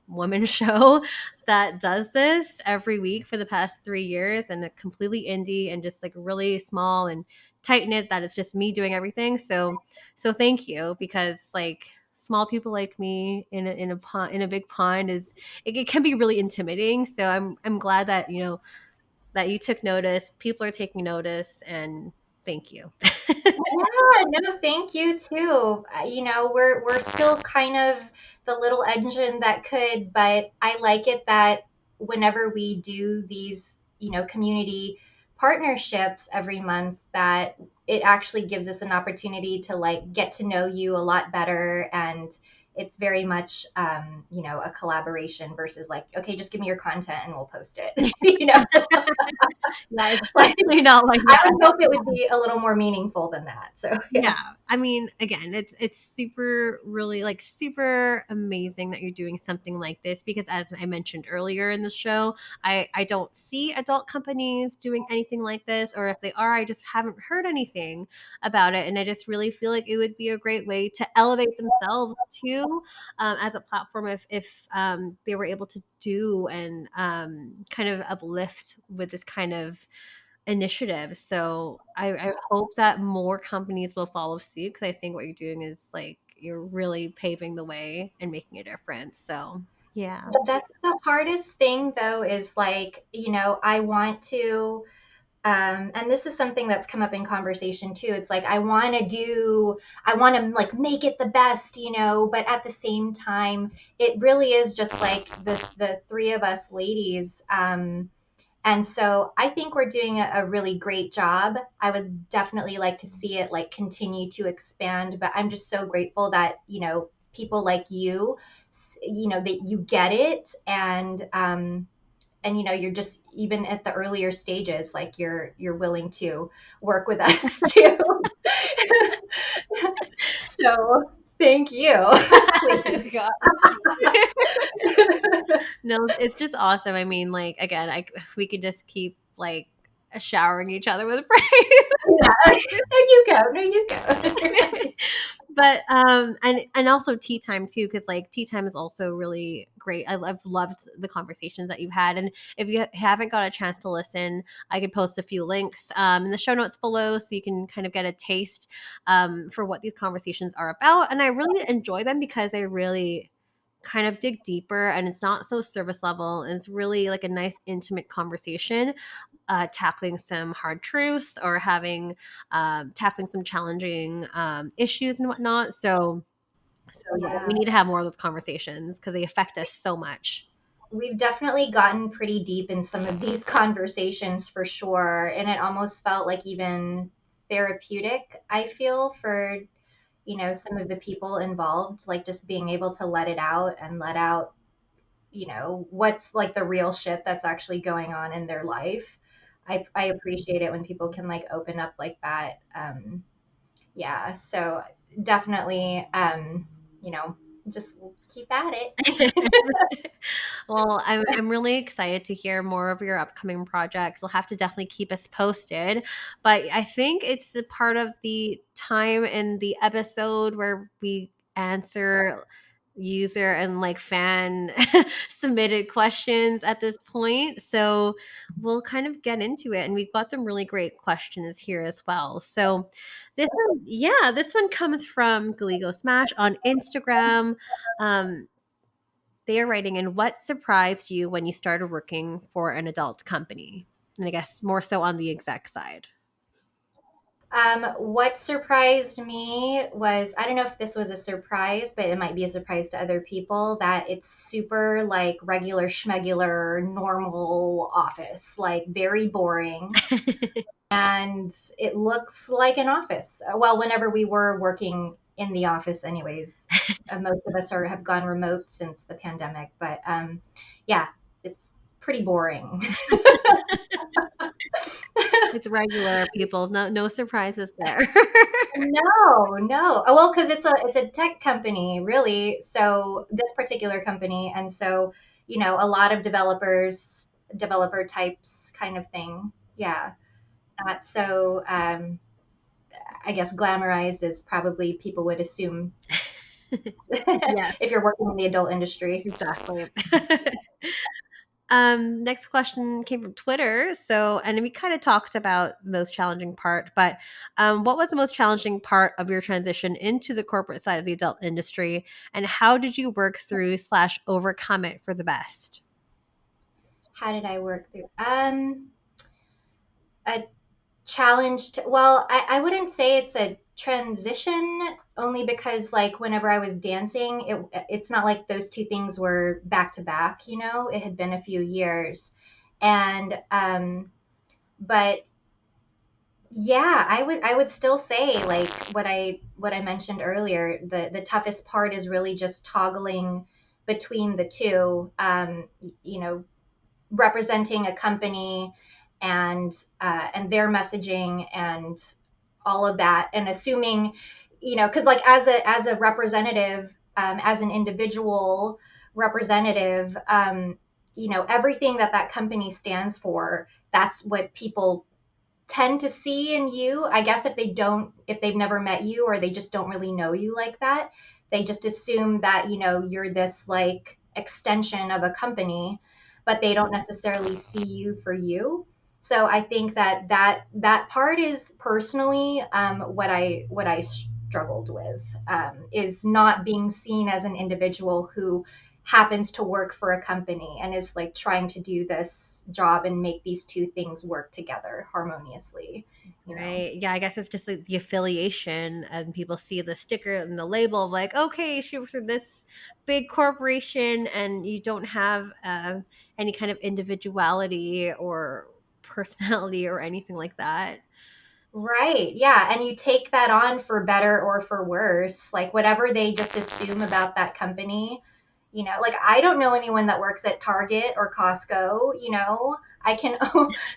woman show that does this every week for the past 3 years and a completely indie and just like really small and tight knit that is just me doing everything. So thank you because like small people like me in a pond in a big pond is it can be really intimidating. So I'm glad that that you took notice. People are taking notice and thank you. Yeah, no, thank you too. We're still kind of the little engine that could, but I like it that whenever we do these, community partnerships every month, that it actually gives us an opportunity to like get to know you a lot better, and it's very much, a collaboration versus like, okay, just give me your content and we'll post it. Yeah, it's Like, definitely not like I that. would hope it would be a little more meaningful than that. So yeah. Yeah, I mean, again, it's super, really, like, super amazing that you're doing something like this, because as I mentioned earlier in the show, I don't see adult companies doing anything like this, or if they are, I just haven't heard anything about it, and I just really feel like it would be a great way to elevate themselves too, as a platform, if they were able to do and kind of uplift with this kind of initiative. So I hope that more companies will follow suit, because I think what you're doing is, like, you're really paving the way and making a difference. So yeah. That's the hardest thing though, is like, I want to, and this is something that's come up in conversation too. It's like, I want to like make it the best, but at the same time, it really is just like the three of us ladies. And so I think we're doing a really great job. I would definitely like to see it like continue to expand, but I'm just so grateful that, people like you, that you get it, and you're just, even at the earlier stages, like you're willing to work with us too. So thank you. God. No, it's just awesome. I mean, like, again, we could just keep, like, showering each other with praise. Yeah. There you go. But and also tea time too, because like tea time is also really great. I've loved the conversations that you've had, and if you haven't got a chance to listen, I could post a few links in the show notes below, so you can kind of get a taste for what these conversations are about. And I really enjoy them because I really kind of dig deeper, and it's not so service level, and it's really like a nice intimate conversation, tackling some hard truths, or having tackling some challenging issues and whatnot. So yeah, we Yeah. need to have more of those conversations because they affect us so much. We've definitely gotten pretty deep in some of these conversations for sure. And it almost felt like even therapeutic, I feel, for, some of the people involved, like just being able to let it out and let out, what's like the real shit that's actually going on in their life. I appreciate it when people can like open up like that. Yeah. So definitely, just keep at it. Well, I'm really excited to hear more of your upcoming projects. You'll have to definitely keep us posted. But I think it's the part of the time in the episode where we answer user and like fan submitted questions at this point. So we'll kind of get into it. And we've got some really great questions here as well. So this one comes from Galigo Smash on Instagram. They are writing in, what surprised you when you started working for an adult company? And I guess more so on the exec side. What surprised me was, I don't know if this was a surprise, but it might be a surprise to other people, that it's super like regular schmegular normal office, like very boring. And it looks like an office. Well, whenever we were working in the office anyways, most of us have gone remote since the pandemic, but yeah, it's pretty boring. It's regular people. No surprises there. No. Oh, well, because it's a tech company, really. So this particular company, and so a lot of developer types, kind of thing. Yeah, not so. I guess glamorized as probably people would assume Yeah, if you're working in the adult industry. exactly. Next question came from Twitter. So, and we kind of talked about most challenging part, but what was the most challenging part of your transition into the corporate side of the adult industry, and how did you work through / overcome it for the best? How did I work through? A challenged, well, I wouldn't say it's a transition, only because like whenever I was dancing, it's not like those two things were back to back, it had been a few years. And but yeah, I would still say, like, what I mentioned earlier, the toughest part is really just toggling between the two, you know representing a company and their messaging and all of that, and assuming, because like as a representative, as an individual representative, everything that company stands for, that's what people tend to see in you. I guess if they've never met you, or they just don't really know you like that, they just assume that, you're this like extension of a company, but they don't necessarily see you for you. So I think that part is personally, what I struggled with, is not being seen as an individual who happens to work for a company and is like trying to do this job and make these two things work together harmoniously. Right. Yeah, I guess it's just like the affiliation, and people see the sticker and the label of like, okay, she works for this big corporation, and you don't have any kind of individuality or personality or anything like that. Right. Yeah. And you take that on for better or for worse, like whatever they just assume about that company. Like I don't know anyone that works at Target or Costco. I can,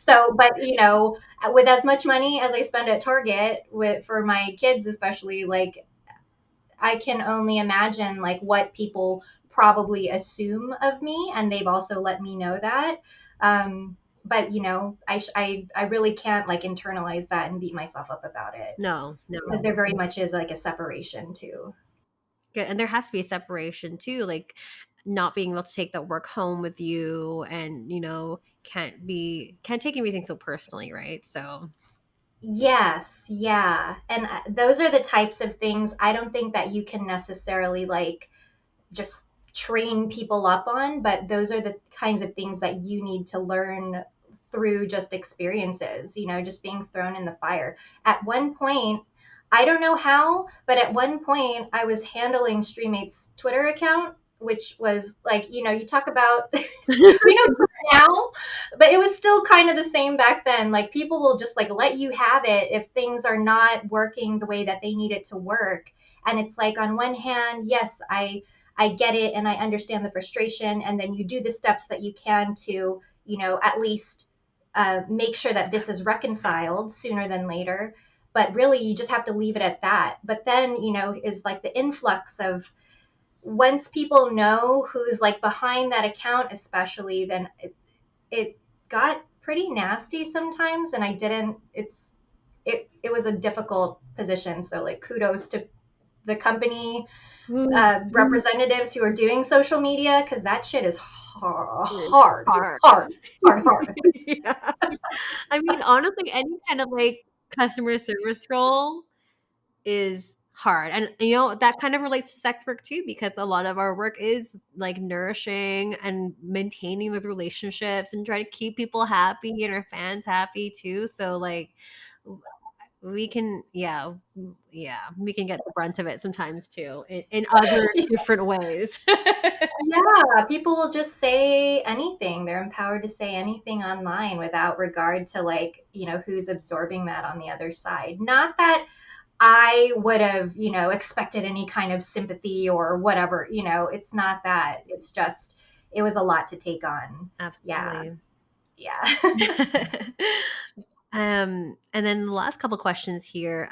so, but, with as much money as I spend at Target for my kids, especially, like I can only imagine like what people probably assume of me. And they've also let me know that. But I really can't like internalize that and beat myself up about it, No, because no. there very much is like a separation too. Good. And there has to be a separation too, like not being able to take that work home with you, and can't take everything so personally, right? So Yes, yeah. And those are the types of things I don't think that you can necessarily like just train people up on, but those are the kinds of things that you need to learn through just experiences, just being thrown in the fire. At one point, I don't know how, but at one point I was handling Streamate's Twitter account, which was like, you talk about, we know Twitter now, but it was still kind of the same back then. Like people will just like let you have it if things are not working the way that they need it to work. And it's like, on one hand, yes, I get it and I understand the frustration. And then you do the steps that you can to, at least make sure that this is reconciled sooner than later. But really, you just have to leave it at that. But then, is like the influx of, once people know who's like behind that account, especially, then it got pretty nasty sometimes. And it was a difficult position. So like kudos to the company representatives who are doing social media, because that shit is hard, hard. hard, hard, hard. Yeah. I mean, honestly, any kind of like customer service role is hard. And that kind of relates to sex work too, because a lot of our work is like nourishing and maintaining those relationships and trying to keep people happy and our fans happy too. So like we can, we can get the brunt of it sometimes too, in other different ways. Yeah, people will just say anything. They're empowered to say anything online without regard to like, who's absorbing that on the other side. Not that I would have, expected any kind of sympathy or whatever, it's not that. It's just, it was a lot to take on. Yeah. Absolutely. Yeah. And then the last couple questions here.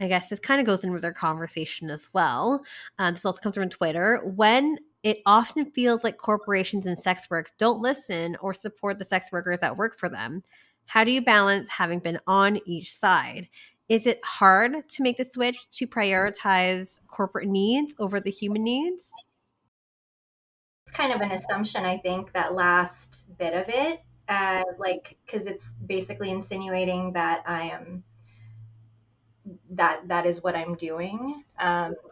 I guess this kind of goes in with our conversation as well. This also comes from Twitter. When it often feels like corporations and sex work don't listen or support the sex workers that work for them, how do you balance having been on each side? Is it hard to make the switch to prioritize corporate needs over the human needs? It's kind of an assumption, I think, that last bit of it, like, because it's basically insinuating that I am that is what I'm doing,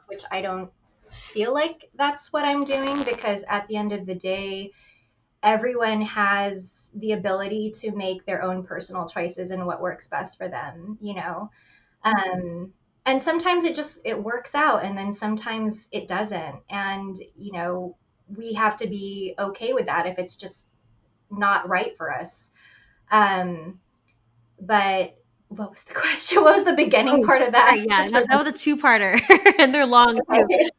which I don't feel like that's what I'm doing, because at the end of the day, everyone has the ability to make their own personal choices and what works best for them. um, and sometimes it works out, and then sometimes it doesn't, and we have to be okay with that if it's just not right for us. um, but what was the question? What was the beginning Oh, part of that? sorry. Yeah, Just for that was a two-parter, and they're long too. okay.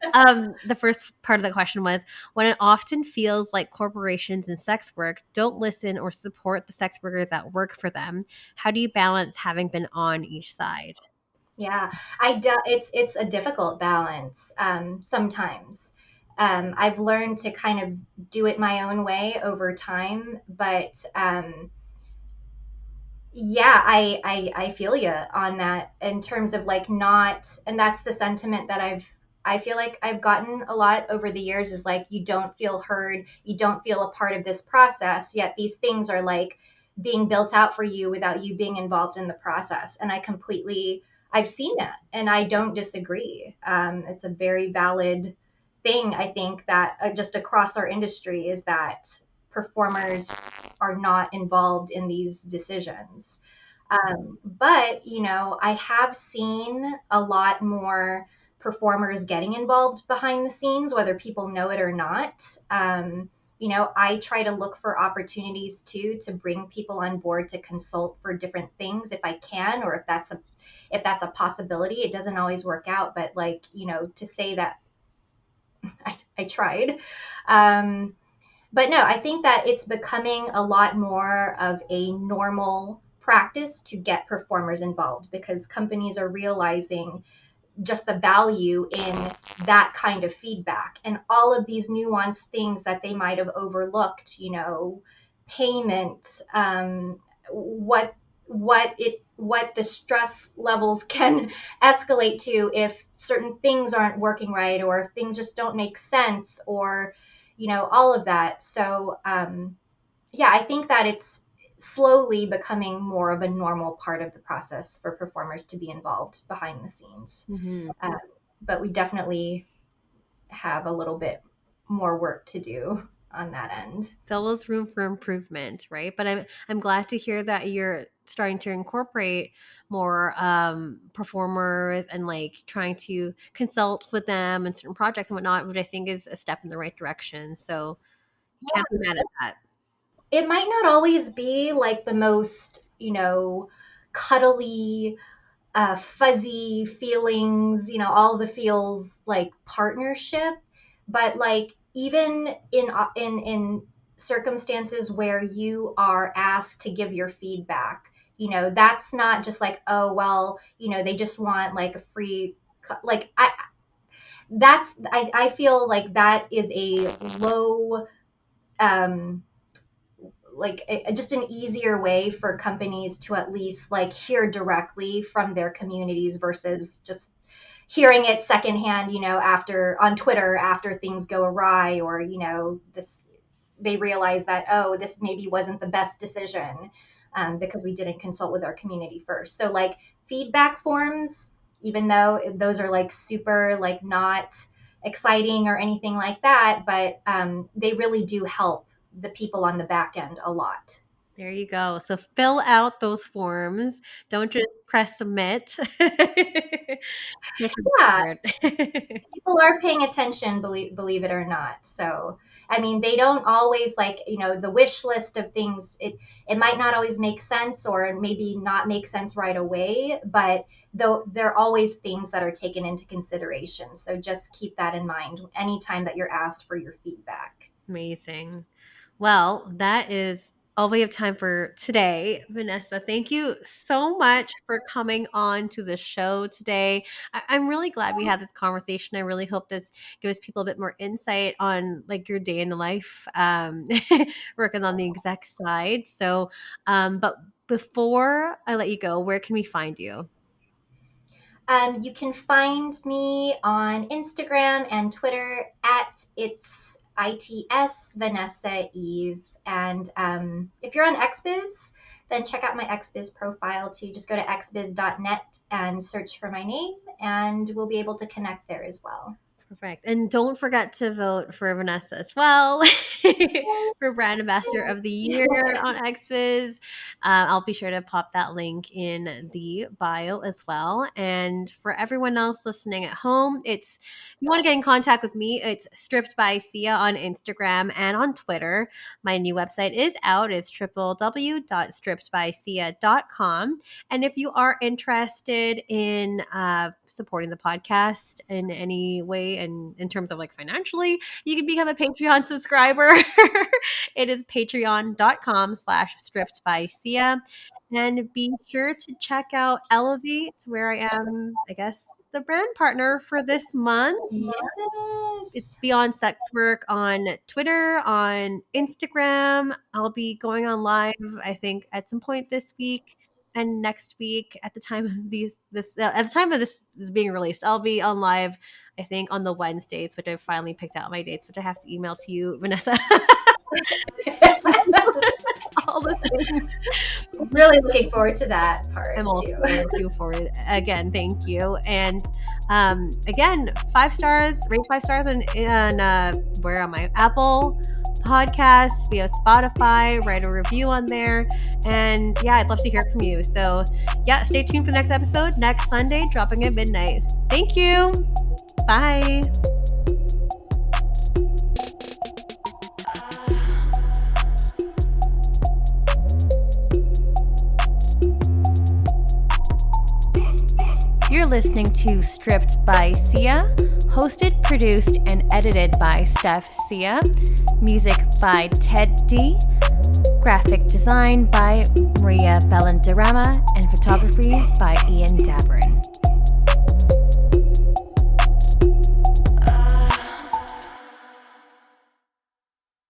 The first part of the question was, when it often feels like corporations and sex work don't listen or support the sex workers that work for them, how do you balance having been on each side? Yeah, it's a difficult balance sometimes. I've learned to kind of do it my own way over time, but yeah, I feel you on that in terms of like not, and that's the sentiment that I feel like I've gotten a lot over the years is like you don't feel heard, you don't feel a part of this process, yet these things are like being built out for you without you being involved in the process. And I've seen that, and I don't disagree. It's a very valid thing. I think that just across our industry is that performers are not involved in these decisions. But, I have seen a lot more performers getting involved behind the scenes, whether people know it or not. I try to look for opportunities too to bring people on board to consult for different things if I can, or if that's a possibility. It doesn't always work out, but like, to say that I tried. Um, but no, I think that it's becoming a lot more of a normal practice to get performers involved because companies are realizing just the value in that kind of feedback and all of these nuanced things that they might have overlooked, payment, what the stress levels can escalate to if certain things aren't working right or if things just don't make sense or all of that. So yeah, I think that it's slowly becoming more of a normal part of the process for performers to be involved behind the scenes. Mhm. um, but we definitely have a little bit more work to do on that end. There's always room for improvement, right? But I'm glad to hear that you're starting to incorporate more performers and like trying to consult with them and certain projects and whatnot, which I think is a step in the right direction. So you can't be mad at that. It might not always be like the most, cuddly, fuzzy feelings, all the feels like partnership, but like even in circumstances where you are asked to give your feedback, that's not just like, oh well, they just want like a free like I feel like that is a low um like just an easier way for companies to at least like hear directly from their communities versus just hearing it secondhand, after on Twitter after things go awry or this they realize that, oh, this maybe wasn't the best decision because we didn't consult with our community first. So like feedback forms, even though those are like super like not exciting or anything like that, but they really do help the people on the back end a lot. There you go. So fill out those forms. Don't just press submit. Get your Yeah, word. people are paying attention, believe it or not. So I mean, they don't always like, the wish list of things. It might not always make sense or maybe not make sense right away, but though there are always things that are taken into consideration. So just keep that in mind anytime that you're asked for your feedback. Amazing. Well, that is all we have time for today. Vanessa, thank you so much for coming on to the show today. I'm really glad we had this conversation. I really hope this gives people a bit more insight on like your day in the life, working on the exec side. So, but before I let you go, where can we find you? You can find me on Instagram and Twitter at its Vanessa Eve. And if you're on XBiz, then check out my XBiz profile too. Just go to xbiz.net and search for my name, and we'll be able to connect there as well. Perfect. And don't forget to vote for Vanessa as well for Brand Ambassador of the Year on XBiz. I'll be sure to pop that link in the bio as well. And for everyone else listening at home, if you want to get in contact with me, it's Stripped by Sia on Instagram and on Twitter. My new website is out. It's www.strippedbysia.com. And if you are interested in supporting the podcast in any way and in terms of like financially, you can become a Patreon subscriber. It is patreon.com/strippedbysia. And be sure to check out Elevate, where I am, I guess, the brand partner for this month. Yes. It's Beyond Sex Work on Twitter, on Instagram. I'll be going on live, I think, at some point this week and next week. At the time of this is being released, I'll be on live, I think, on the Wednesdays, which I've finally picked out my dates, which I have to email to you, Vanessa. All the things. Really looking forward to that part. I'm also too. looking forward. Again, thank you. And again, 5 stars, rate 5 stars on where on my Apple podcast, via Spotify, write a review on there. And yeah, I'd love to hear from you. So yeah, stay tuned for the next episode next Sunday, dropping at midnight. Thank you. Bye. You're listening to Stripped by Sia, hosted, produced, and edited by Steph Sia. Music by Ted D. Graphic design by Maria Bellandarama, and photography by Ian Dabrin.